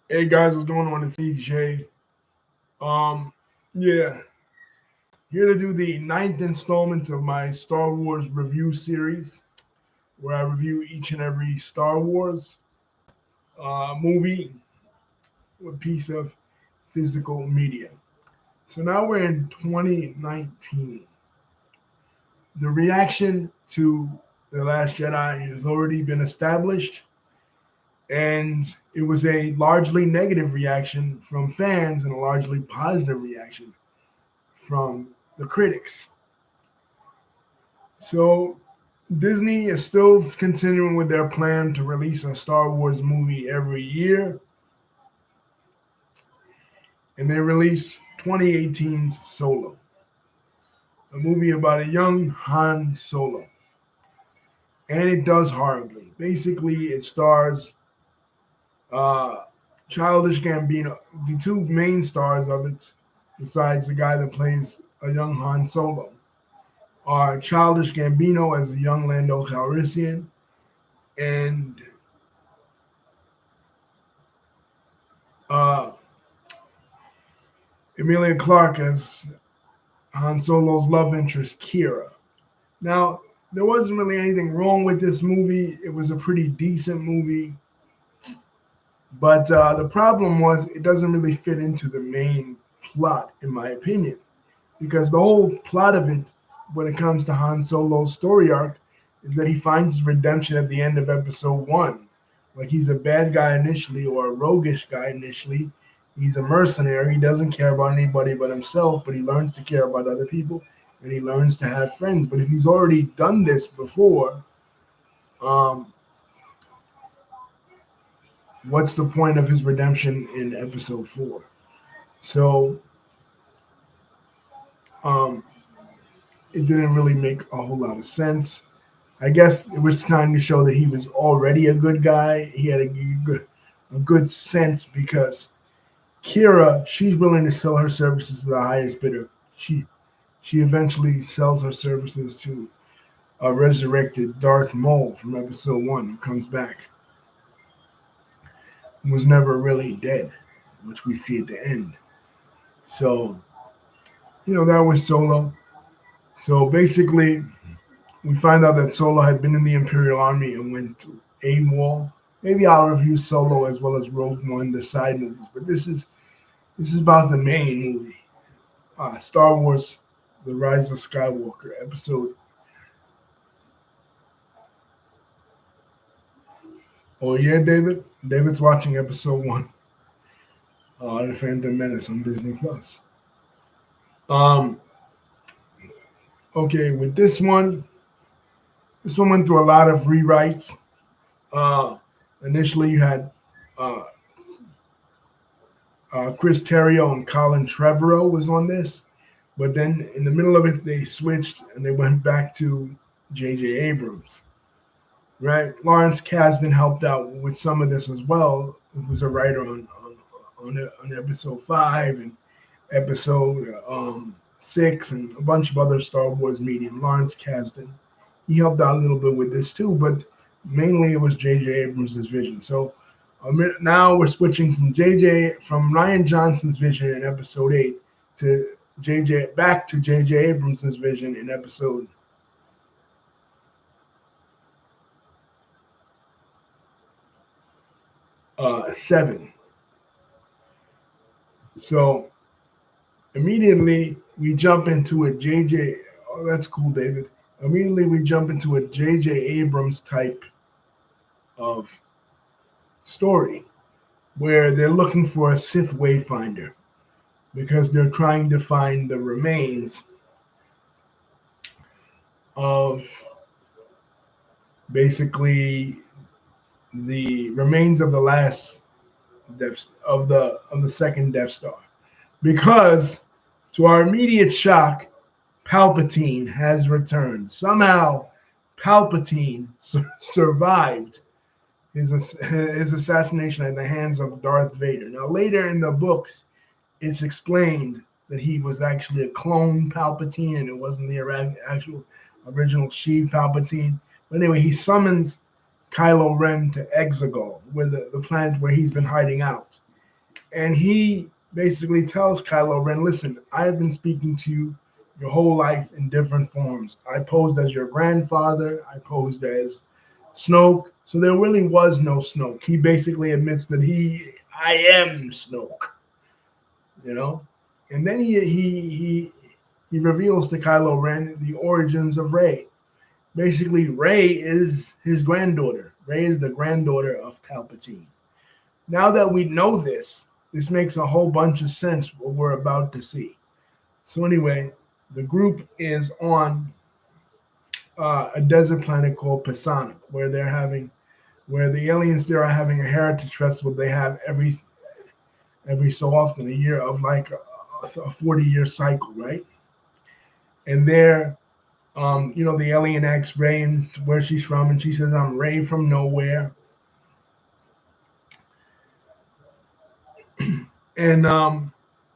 Hey guys, what's going on? It's EJ. Um, yeah, here to do the ninth installment of my Star Wars review series, where I review each and every Star Wars movie or piece of physical media. So now we're in 2019. The reaction to The Last Jedi has already been established, and it was a largely negative reaction from fans and a largely positive reaction from the critics. So Disney is still continuing with their plan to release a Star Wars movie every year, and they released 2018's Solo, a movie about a young Han Solo, and it does horribly. Basically, it stars uh, Childish Gambino, the two main stars of it, besides the guy that plays a young Han Solo, are Childish Gambino as a young Lando Calrissian and uh, Emilia Clarke as Han Solo's love interest, Kira. Now, there wasn't really anything wrong with this movie. It was a pretty decent movie. But the problem was it doesn't really fit into the main plot, in my opinion. Because the whole plot of it, when it comes to Han Solo's story arc, is that he finds redemption at the end of episode one. Like he's a bad guy initially or a roguish guy initially. He's a mercenary. He doesn't care about anybody but himself, but he learns to care about other people and he learns to have friends. But if he's already done this before, um, what's the point of his redemption in episode four? So um, it didn't really make a whole lot of sense. I guess it was kind of show that he was already a good guy. He had a good sense because Kira, she's willing to sell her services to the highest bidder. She eventually sells her services to a resurrected Darth Maul from episode one, who comes back, who was never really dead, which we see at the end. So, that was Solo. So basically, we find out that Solo had been in the Imperial Army and went to AWOL. Maybe I'll review Solo as well as Rogue One, the side movies, but this is about the main movie, Star Wars: The Rise of Skywalker, episode. Oh yeah, David. David's watching episode one, The Phantom Menace on Disney Plus. Um. Okay, with this one went through a lot of rewrites. Uh, Initially, you had uh, Chris Terrio and Colin Trevorrow was on this, but then in the middle of it, they switched and they went back to J.J. Abrams. Right, Lawrence Kasdan helped out with some of this as well. He was a writer on episode five and episode 6 and a bunch of other Star Wars medium. Lawrence Kasdan, he helped out a little bit with this too, but mainly it was J.J. Abrams' vision. So now we're switching from Ryan Johnson's vision in episode 8 to J.J. Abrams' vision in episode 7. So immediately we jump into a J.J. Oh, that's cool, David. Immediately we jump into a J.J. Abrams type of story where they're looking for a Sith Wayfinder because they're trying to find the remains of basically the remains of the last of the second Death Star. Because to our immediate shock, Palpatine has returned. Somehow, Palpatine survived his assassination at the hands of Darth Vader. Now, later in the books, it's explained that he was actually a clone Palpatine and it wasn't the actual original Sheev Palpatine. But anyway, he summons Kylo Ren to Exegol, where the planet where he's been hiding out. And he basically tells Kylo Ren, listen, I have been speaking to you your whole life in different forms. I posed as your grandfather, I posed as Snoke. So there really was no Snoke. He basically admits that I am Snoke, you know? And then he reveals to Kylo Ren the origins of Rey. Basically, Rey is his granddaughter. Rey is the granddaughter of Palpatine. Now that we know this makes a whole bunch of sense what we're about to see. So anyway, the group is on a desert planet called Pisana, where the aliens there are having a heritage festival. They have every so often a year of like a 40-year cycle, right? And there, the alien asks Rey and where she's from, and she says, "I'm Rey from nowhere." And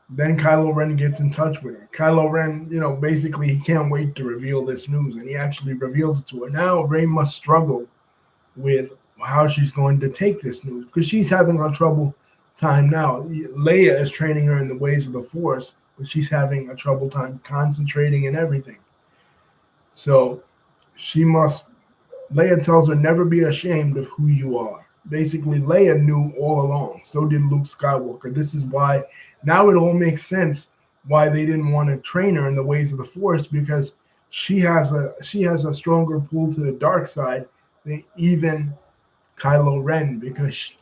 then Kylo Ren gets in touch with her. Kylo Ren, basically he can't wait to reveal this news, and he actually reveals it to her. Now Rey must struggle with how she's going to take this news because she's having a trouble time now. Leia is training her in the ways of the Force, but she's having a trouble time concentrating and everything. So she must. Leia tells her never be ashamed of who you are. Basically, Leia knew all along. So did Luke Skywalker. This is why now it all makes sense why they didn't want to train her in the ways of the Force because she has a stronger pull to the dark side than even Kylo Ren because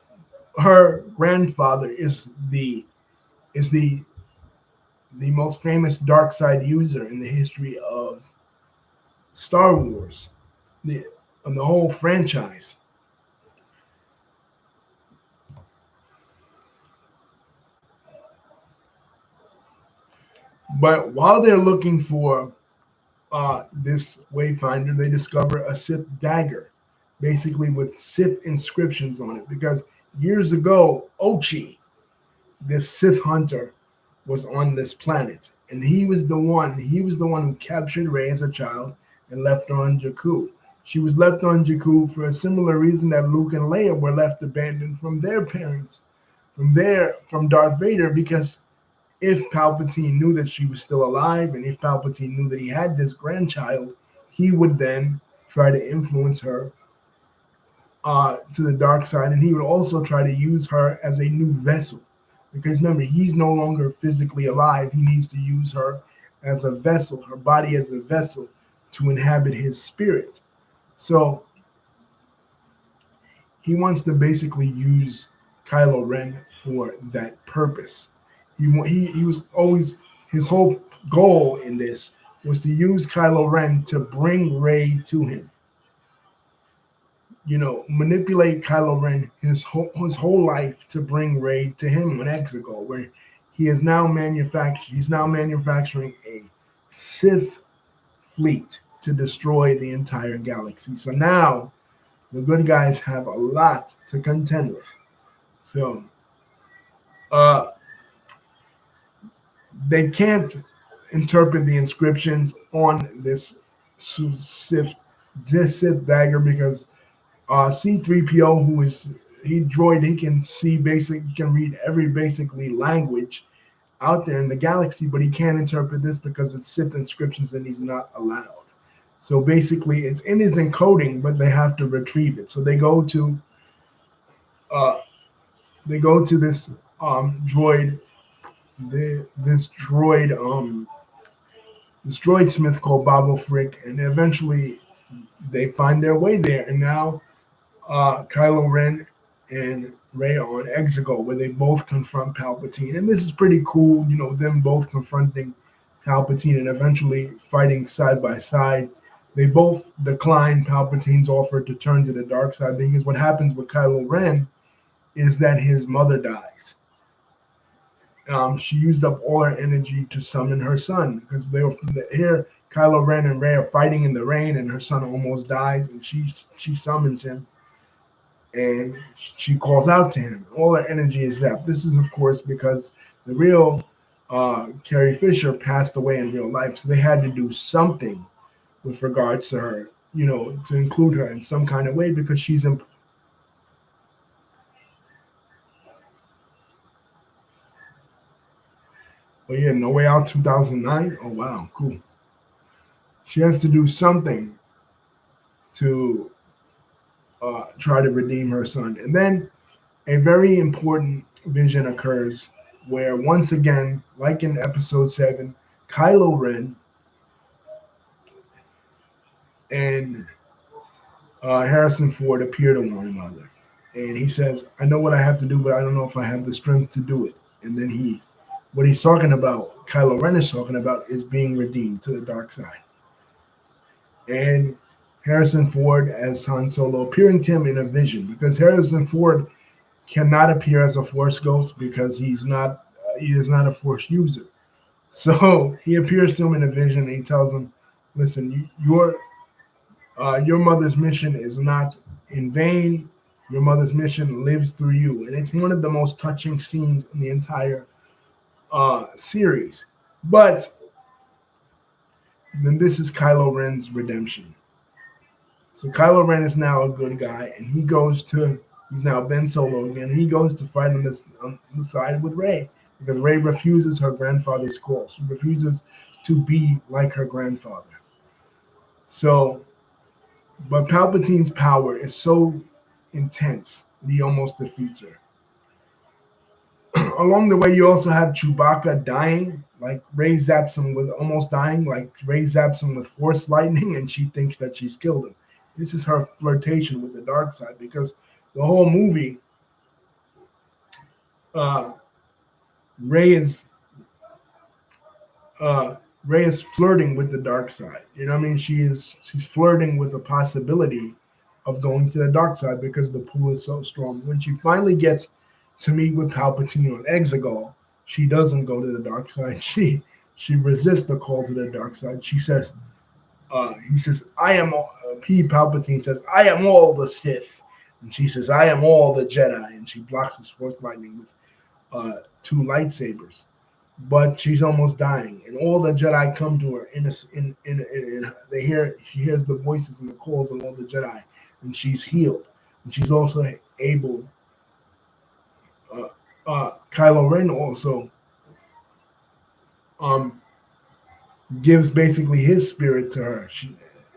her grandfather is the most famous dark side user in the history of Star Wars, the the whole franchise. But while they're looking for this wayfinder, they discover a Sith dagger, basically with Sith inscriptions on it. Because years ago, Ochi, this Sith hunter, was on this planet, and he was the one who captured Rey as a child and left her on Jakku. She was left on Jakku for a similar reason that Luke and Leia were left abandoned from their parents, from Darth Vader, because if Palpatine knew that she was still alive and if Palpatine knew that he had this grandchild, he would then try to influence her to the dark side, and he would also try to use her as a new vessel. Because remember, he's no longer physically alive. He needs to use her as a vessel, her body as a vessel to inhabit his spirit. So he wants to basically use Kylo Ren for that purpose. He was always his whole goal in this was to use Kylo Ren to bring Rey to him. Manipulate Kylo Ren his whole life to bring Rey to him on Exegol, where he's now manufacturing a Sith fleet to destroy the entire galaxy. So now the good guys have a lot to contend with. So uh, they can't interpret the inscriptions on Sith, this Sith dagger because C-3PO, who is he can he can read every basically language out there in the galaxy, but he can't interpret this because it's Sith inscriptions and he's not allowed. So basically, it's in his encoding, but they have to retrieve it. So uh, they go to this droid, this droid this droid smith called Babu Frick, and eventually they find their way there. And now Kylo Ren and Rey are on Exegol, where they both confront Palpatine. And this is pretty cool, them both confronting Palpatine and eventually fighting side by side. They both decline Palpatine's offer to turn to the dark side because what happens with Kylo Ren is that his mother dies. She used up all her energy to summon her son because they were here. Kylo Ren and Rey are fighting in the rain, and her son almost dies, and she summons him and she calls out to him. All her energy is zapped. This is, of course, because the real Carrie Fisher passed away in real life, so they had to do something with regards to her, to include her in some kind of way because she's. Oh yeah, No Way Out 2009. Oh wow, cool. She has to do something to try to redeem her son, and then a very important vision occurs where once again, like in episode 7, Kylo Ren and Harrison Ford appear to one another. And he says, I know what I have to do, but I don't know if I have the strength to do it. And then what he's talking about, Kylo Ren is talking about, is being redeemed to the dark side. And Harrison Ford as Han Solo appearing to him in a vision, because Harrison Ford cannot appear as a Force ghost because he is not a Force user. So he appears to him in a vision and he tells him, "Listen, your mother's mission is not in vain. Your mother's mission lives through you." And it's one of the most touching scenes in the entire series. But then this is Kylo Ren's redemption. So Kylo Ren is now a good guy, and he's now Ben Solo again. He goes to fight on the side with Rey because Rey refuses her grandfather's call. She refuses to be like her grandfather. So, but Palpatine's power is so intense that he almost defeats her. Along the way, you also have Chewbacca dying. Like Rey zaps him with almost dying. Like Rey zaps him with Force lightning, and she thinks that she's killed him. This is her flirtation with the dark side because the whole movie, uh, Rey is Rey is flirting with the dark side. You know what I mean? She's flirting with the possibility of going to the dark side because the pull is so strong. When she finally gets to meet with Palpatine on Exegol, she doesn't go to the dark side. She resists the call to the dark side. He says, I am all, Palpatine says, I am all the Sith. And she says, I am all the Jedi. And she blocks his Force lightning with two lightsabers. But she's almost dying. And all the Jedi come to her. She hears the voices and the calls of all the Jedi. And she's healed. And she's also able, Kylo Ren also gives basically his spirit to her.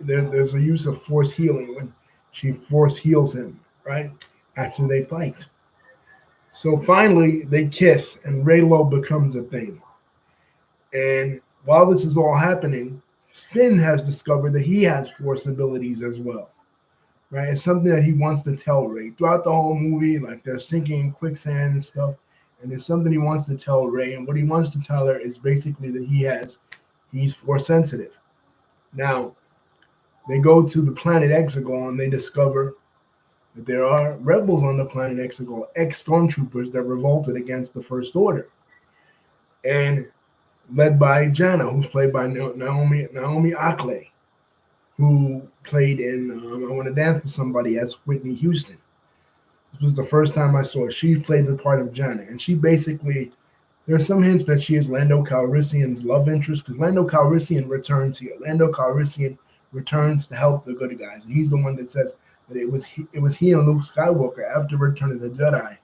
There's a use of force healing when she force heals him, right? After they fight. So finally, they kiss, and Reylo becomes a thing. And while this is all happening, Finn has discovered that he has force abilities as well, right? It's something that he wants to tell Rey. Throughout the whole movie, like they're sinking in quicksand and stuff, and there's something he wants to tell Rey, and what he wants to tell her is basically that he's force sensitive. Now, they go to the planet Exegol and they discover that there are rebels on the planet Exegol, ex-stormtroopers that revolted against the First Order. And led by Jana, who's played by Naomi Ackley, who played in I Want to Dance with Somebody as Whitney Houston. This was the first time I saw her. She played the part of Jana, and she basically, there's some hints that she is Lando Calrissian's love interest because Lando Calrissian returns here. Lando Calrissian returns to help the good guys, and he's the one that says that it was he and Luke Skywalker after Return of the Jedi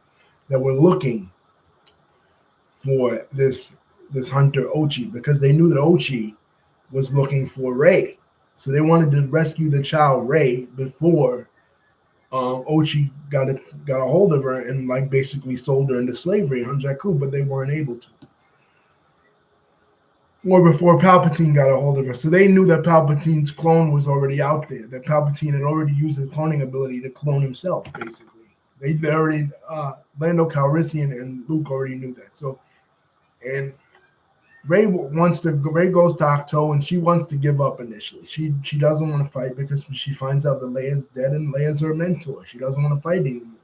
that were looking for this hunter Ochi because they knew that Ochi was looking for Rey, so they wanted to rescue the child Rey before Ochi got a hold of her and like basically sold her into slavery on Jakku, but they weren't able to. Or before Palpatine got a hold of her. So they knew that Palpatine's clone was already out there, that Palpatine had already used his cloning ability to clone himself, basically. They already, Lando Calrissian and Luke already knew that. So, and Rey goes to Ahch-To and she wants to give up initially. She doesn't want to fight because she finds out that Leia's dead and Leia's her mentor. She doesn't want to fight anymore.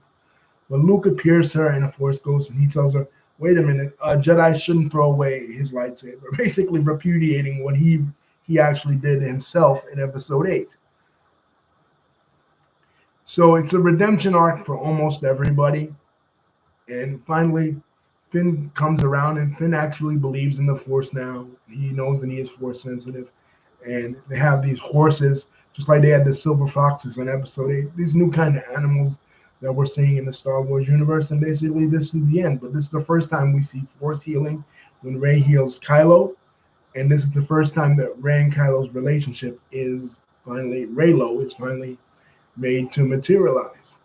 But Luke appears to her in a Force Ghost and he tells her, wait a minute, Jedi shouldn't throw away his lightsaber, basically repudiating what he actually did himself in Episode 8. So it's a redemption arc for almost everybody. And finally, Finn comes around and Finn actually believes in the Force now. He knows that he is Force sensitive. And they have these horses, just like they had the silver foxes in Episode 8, these new kind of animals that we're seeing in the Star Wars universe. And basically, this is the end. But this is the first time we see Force healing. when Rey heals Kylo, and this is the first time that Rey and Kylo's relationship is finally Reylo is finally made to materialize.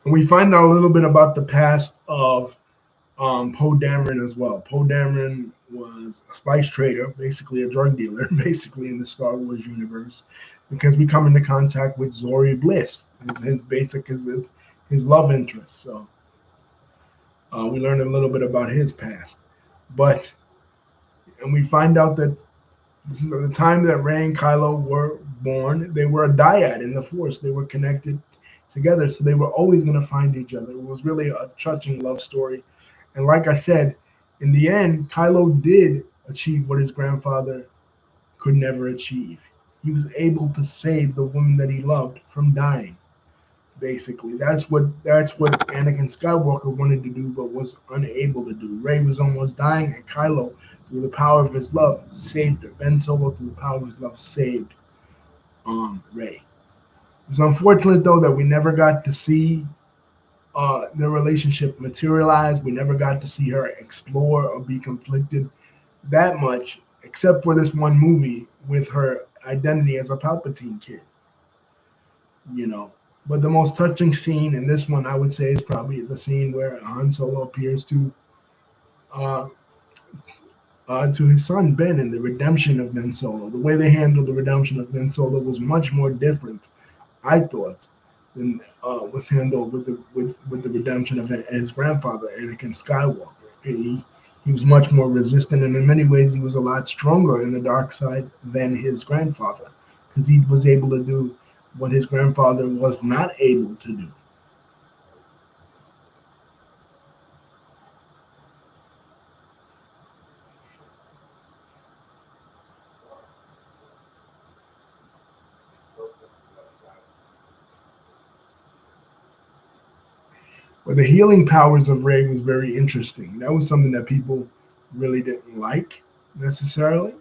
And we find out a little bit about the past of Poe Dameron as well. Poe Dameron was a spice trader, basically a drug dealer, basically in the Star Wars universe, because we come into contact with Zori Bliss, his basic his love interest. So we learn a little bit about his past, but and we find out that this is the time that Rey and Kylo were born. They were a dyad in the Force. They were connected together, so they were always going to find each other. It was really a touching love story. And like I said, in the end, Kylo did achieve what his grandfather could never achieve. He was able to save the woman that he loved from dying. Basically, that's what Anakin Skywalker wanted to do, but was unable to do. Rey was almost dying, and Kylo, through the power of his love, saved her. Ben Solo, through the power of his love, saved Rey. It was unfortunate though that we never got to see their relationship materialize. We never got to see her explore or be conflicted that much, except for this one movie with her identity as a Palpatine kid. You know, but the most touching scene in this one, I would say, is probably the scene where Han Solo appears uh, to his son Ben in the redemption of Ben Solo. The way they handled the redemption of Ben Solo was much more different, I thought, than was handled with the redemption of his grandfather, Anakin Skywalker. He was much more resistant, and in many ways, he was a lot stronger in the dark side than his grandfather, because he was able to do what his grandfather was not able to do. But the healing powers of Rey was very interesting. That was something that people really didn't like necessarily.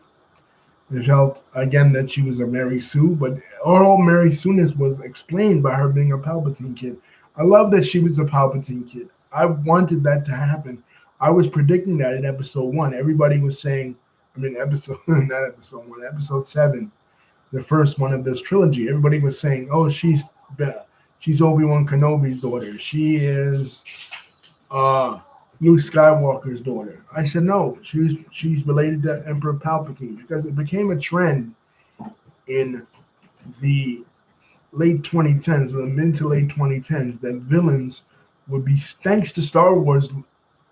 They felt again that she was a Mary Sue, but all Mary Sue-ness was explained by her being a Palpatine kid. I love that she was a Palpatine kid. I wanted that to happen. I was predicting that in episode one. Everybody was saying, I mean, episode not episode one, episode seven, the first one of this trilogy. Everybody was saying, "Oh, she's Obi-Wan Kenobi's daughter. She is uh, Luke Skywalker's daughter." I said, "No, she's related to Emperor Palpatine," because it became a trend in the late 2010s, the mid to late 2010s, that villains would be, thanks to Star Wars,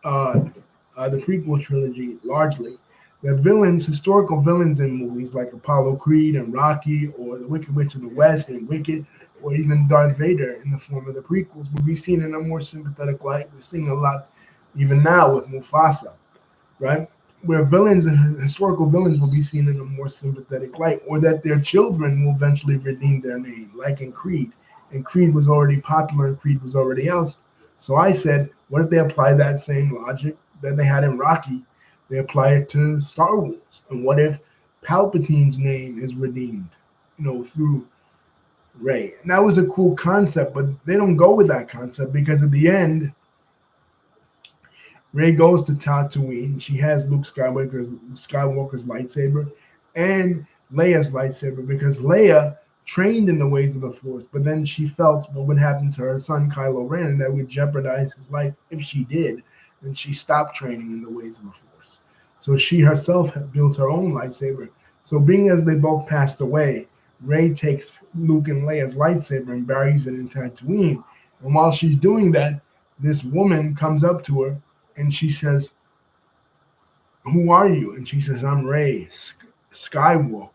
uh, the prequel trilogy largely, that villains, historical villains in movies like Apollo Creed and Rocky, or the Wicked Witch of the West and Wicked, or even Darth Vader in the form of the prequels, would be seen in a more sympathetic light. We're seeing a lot even now with Mufasa, right? Where villains, historical villains, will be seen in a more sympathetic light, or that their children will eventually redeem their name, like in Creed. And Creed was already popular, and Creed was already out. So I said, what if they apply that same logic that they had in Rocky? They apply it to Star Wars. And what if Palpatine's name is redeemed, through Rey? And that was a cool concept, but they don't go with that concept, because at the end, Rey goes to Tatooine. She has Luke Skywalker's lightsaber and Leia's lightsaber, because Leia trained in the ways of the Force, but then she felt what would happen to her son Kylo Ren, and that would jeopardize his life if she did. And she stopped training in the ways of the Force. So she herself built her own lightsaber. So being as they both passed away, Rey takes Luke and Leia's lightsaber and buries it in Tatooine. And while she's doing that, this woman comes up to her and she says, "Who are you?" And she says, "I'm Rey Skywalker."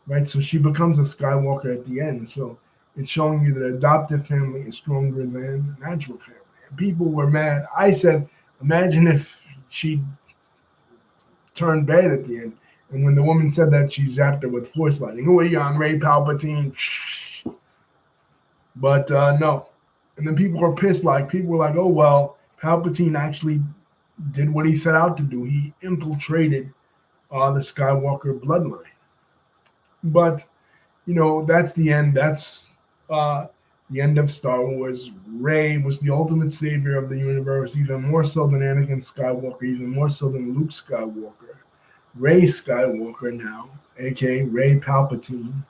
Right? So she becomes a Skywalker at the end. So it's showing you that adoptive family is stronger than natural family. And people were mad. I said, imagine if she turned bad at the end. And when the woman said that, she zapped her with force lightning. "Who are you? I'm Rey Palpatine." But no. And then people were pissed. Like, people were like, "Oh, well, Palpatine actually did what he set out to do. He infiltrated the Skywalker bloodline. But that's the end. That's uh, the end of Star Wars. Rey was the ultimate savior of the universe, even more so than Anakin Skywalker, even more so than Luke Skywalker. Rey Skywalker now, aka Rey Palpatine,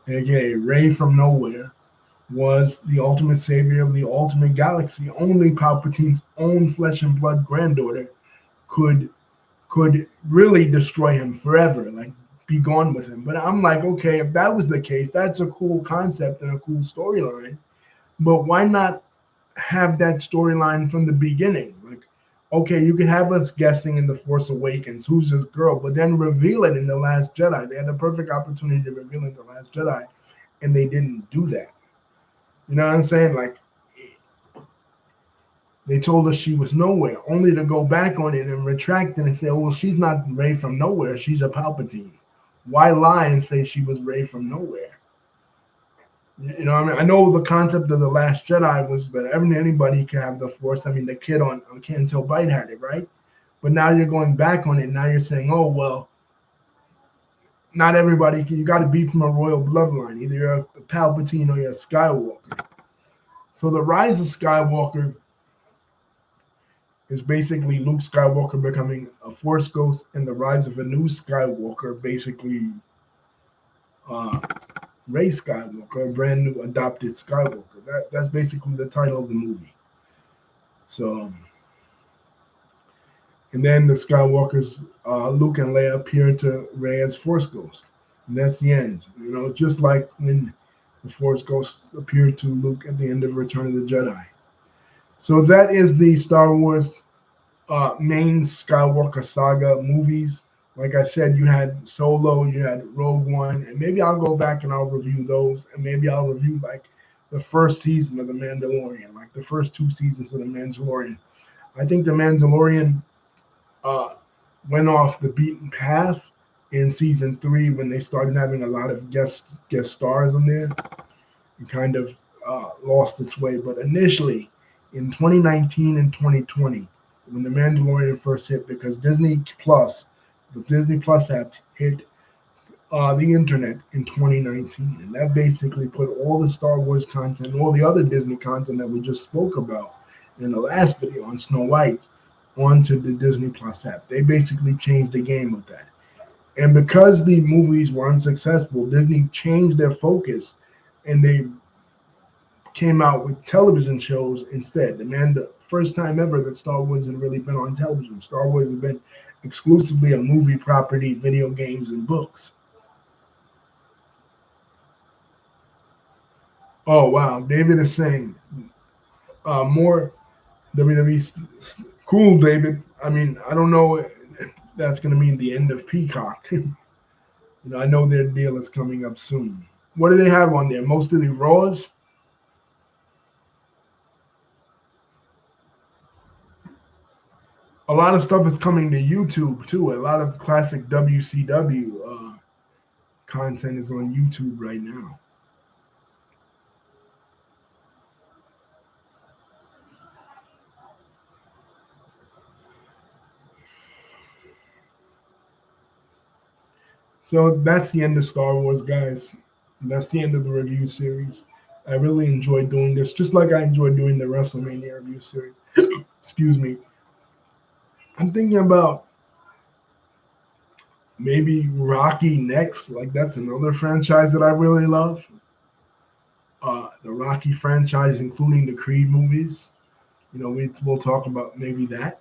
aka Rey from nowhere, was the ultimate savior of the ultimate galaxy. Only Palpatine's own flesh and blood granddaughter could really destroy him forever, like be gone with him. But I'm like, okay, if that was the case, that's a cool concept and a cool storyline. But why not have that storyline from the beginning? Like, okay, you could have us guessing in The Force Awakens who's this girl, but then reveal it in The Last Jedi. They had the perfect opportunity to reveal it in The Last Jedi, and they didn't do that. You know what I'm saying? Like, they told us she was nowhere, only to go back on it and retract it and say, oh, well, she's not Rey from nowhere. She's a Palpatine. Why lie and say she was Rey from nowhere? You know what I mean? I know the concept of The Last Jedi was that anybody can have the Force. I mean, the kid on Canto Bight had it, right? But now you're going back on it. Now you're saying, oh, well, not everybody can. You got to be from a royal bloodline. Either you're a Palpatine or you're a Skywalker. So the rise of Skywalker is basically Luke Skywalker becoming a Force ghost, and the rise of a new Skywalker, basically Rey Skywalker, a brand new adopted Skywalker. That's basically the title of the movie. So, and then the Skywalkers, Luke and Leia, appear to Rey as Force ghosts, and that's the end. Just like when the Force ghosts appeared to Luke at the end of Return of the Jedi. So that is the Star Wars main Skywalker saga movies. Like I said, you had Solo, you had Rogue One, and maybe I'll go back and I'll review those, and maybe I'll review like the first season of The Mandalorian, like the first 2 seasons of The Mandalorian. I think The Mandalorian went off the beaten path in season 3 when they started having a lot of guest stars on there, and kind of lost its way. But initially, in 2019 and 2020, when The Mandalorian first hit, because the Disney Plus app hit the internet in 2019, and that basically put all the Star Wars content, all the other Disney content that we just spoke about in the last video on Snow White, onto the Disney Plus app. They basically changed the game with that. And because the movies were unsuccessful, Disney changed their focus, and they came out with television shows instead. The first time ever that Star Wars had really been on television. Star Wars had been exclusively a movie property, video games, and books. Oh, wow. David is saying more WWE. Cool, David. I mean, I don't know if that's going to mean the end of Peacock. I know their deal is coming up soon. What do they have on there? Mostly Raws? A lot of stuff is coming to YouTube too. A lot of classic WCW content is on YouTube right now. So that's the end of Star Wars, guys. That's the end of the review series. I really enjoyed doing this, just like I enjoyed doing the WrestleMania review series. Excuse me. I'm thinking about maybe Rocky next. Like, that's another franchise that I really love. The Rocky franchise, including the Creed movies. We'll talk about maybe that.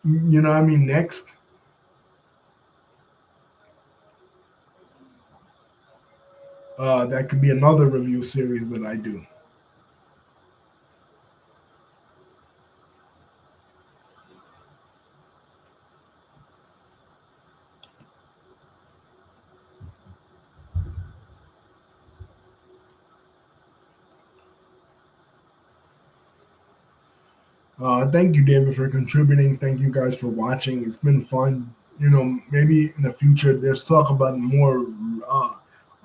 You know what I mean? Next. That could be another review series that I do. Thank you, David, for contributing. Thank you guys for watching. It's been fun. Maybe in the future, there's talk about more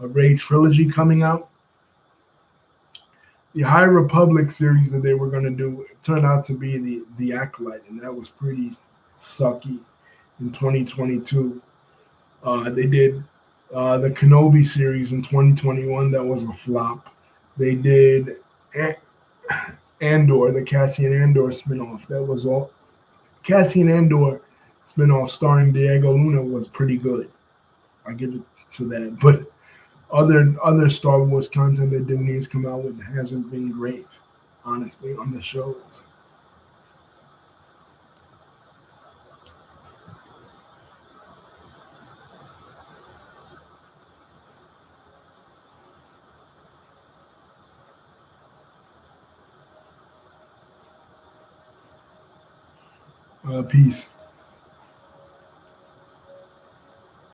a Rey trilogy coming out. the High Republic series that they were going to do turned out to be the Acolyte, and that was pretty sucky in 2022. They did the Kenobi series in 2021. That was a flop. They did Andor, the Cassian Andor spinoff. That was all. Cassian Andor spinoff starring Diego Luna was pretty good. I give it to that. But other Star Wars content that Disney has come out with hasn't been great, honestly, on the shows. Peace.